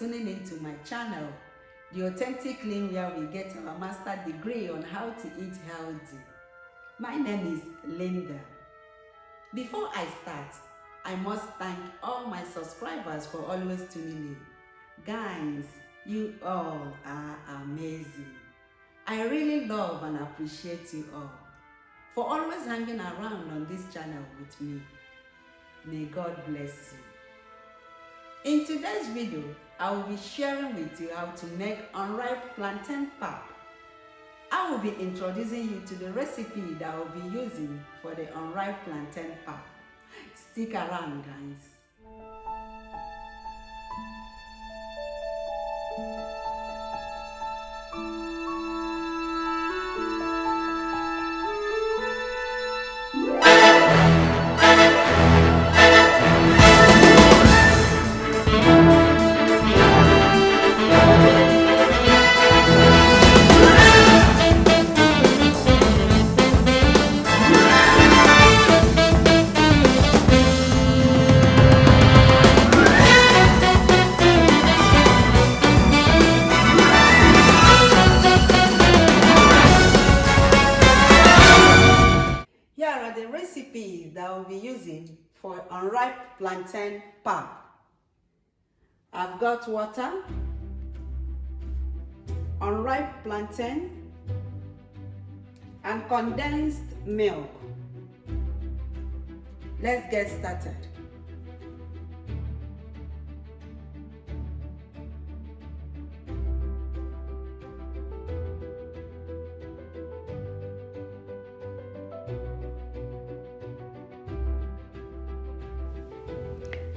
tuning into my channel, the authentic lane where we get our master degree on how to eat healthy. My name is Linda. Before I start, I must thank all my subscribers for always tuning in. Guys, you all are amazing. I really love and appreciate you all for always hanging around on this channel with me. May God bless you. In today's video, I will be sharing with you how to make unripe plantain pap. I will be introducing you to the recipe that I will be using for the unripe plantain pap. Stick around, guys. Here are the recipes that I will be using for unripe plantain pap. I've got water, unripe plantain, and condensed milk. Let's get started.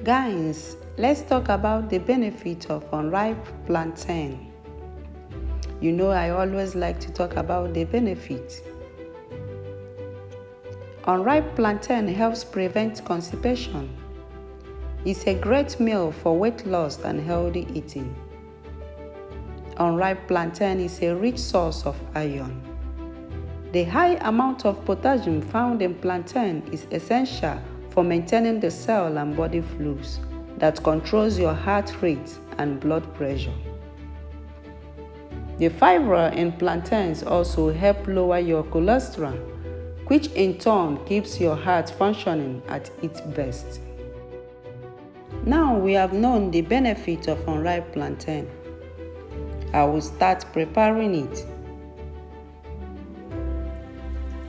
Guys, let's talk about the benefit of unripe plantain. You know I always like to talk about the benefit. Unripe plantain helps prevent constipation. It's a great meal for weight loss and healthy eating. Unripe plantain is a rich source of iron. The high amount of potassium found in plantain is essential for maintaining the cell and body fluids that controls your heart rate and blood pressure. The fiber in plantains also help lower your cholesterol, which in turn keeps your heart functioning at its best. Now we have known the benefit of unripe plantain. I will start preparing it.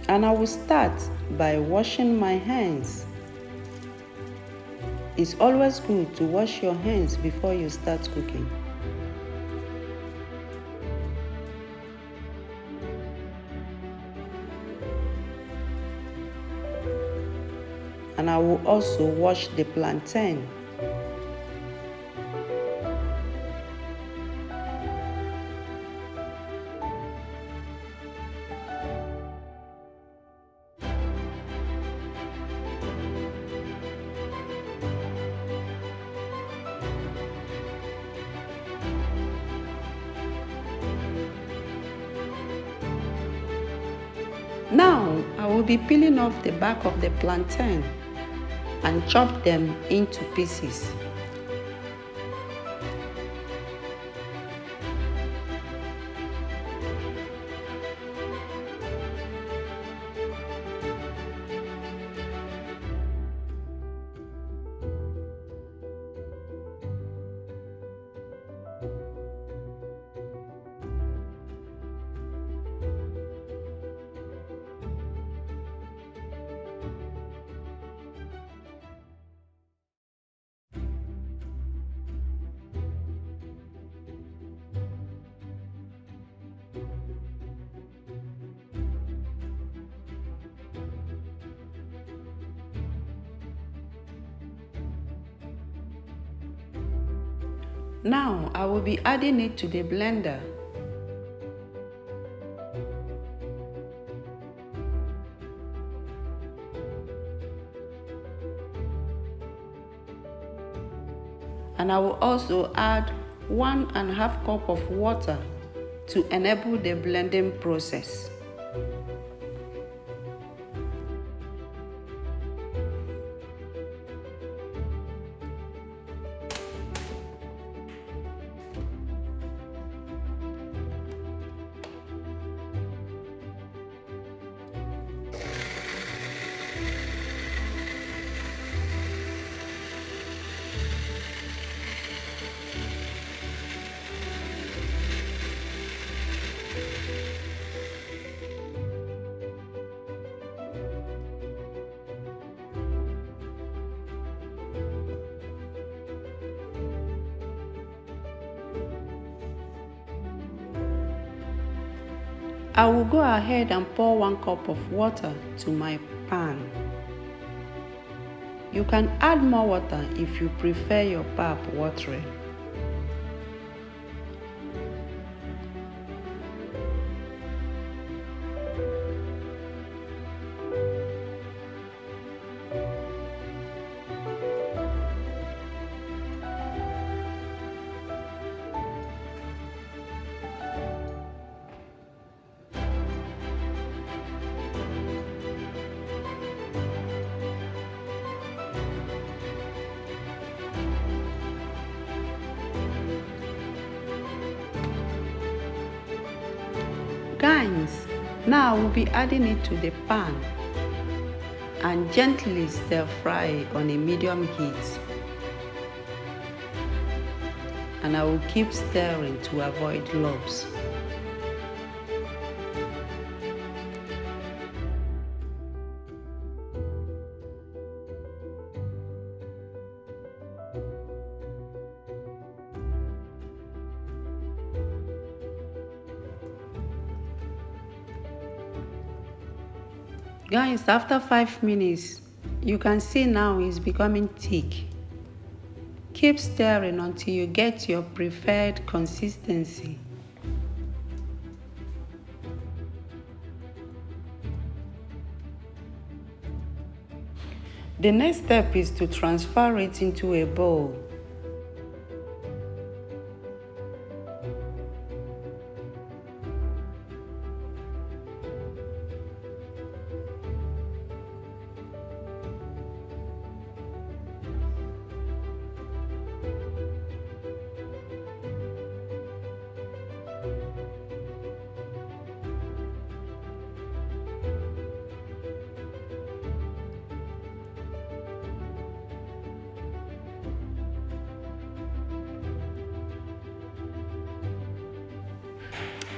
And I will start by washing my hands. It's always good to wash your hands before you start cooking. And I will also wash the plantain. Now, I will be peeling off the back of the plantain and chop them into pieces. Now I will be adding it to the blender. And I will also add 1.5 cup of water to enable the blending process. I will go ahead and pour 1 cup of water to my pan. You can add more water if you prefer your pap watery. Guys, now we'll be adding it to the pan and gently stir fry on a medium heat. And I will keep stirring to avoid lumps. Guys, after 5 minutes, you can see now it's becoming thick. Keep stirring until you get your preferred consistency. The next step is to transfer it into a bowl.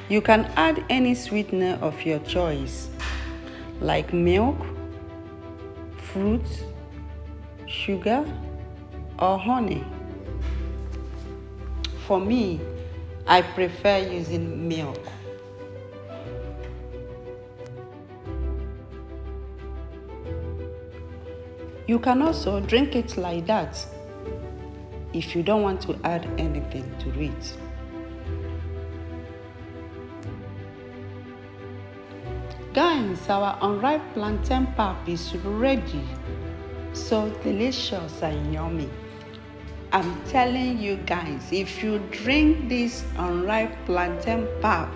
You can add any sweetener of your choice, like milk, fruit, sugar, or honey. For me, I prefer using milk. You can also drink it like that if you don't want to add anything to it. Guys, our unripe plantain pap is ready. So delicious and yummy. I'm telling you guys, if you drink this unripe plantain pap,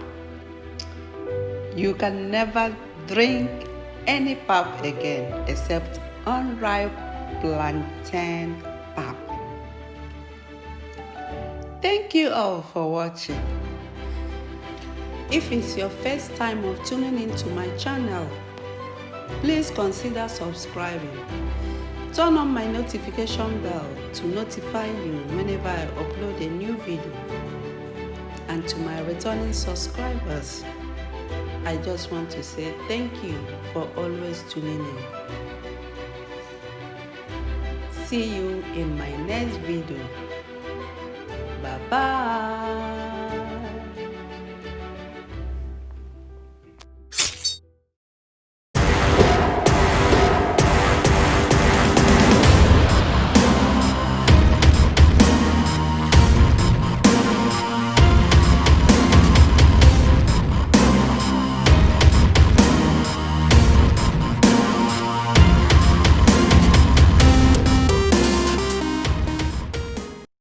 you can never drink any pap again except unripe plantain pap. Thank you all for watching. If it's your first time of tuning into my channel, please consider subscribing. Turn on my notification bell to notify you whenever I upload a new video. And to my returning subscribers, I just want to say thank you for always tuning in. See you in my next video. Bye bye.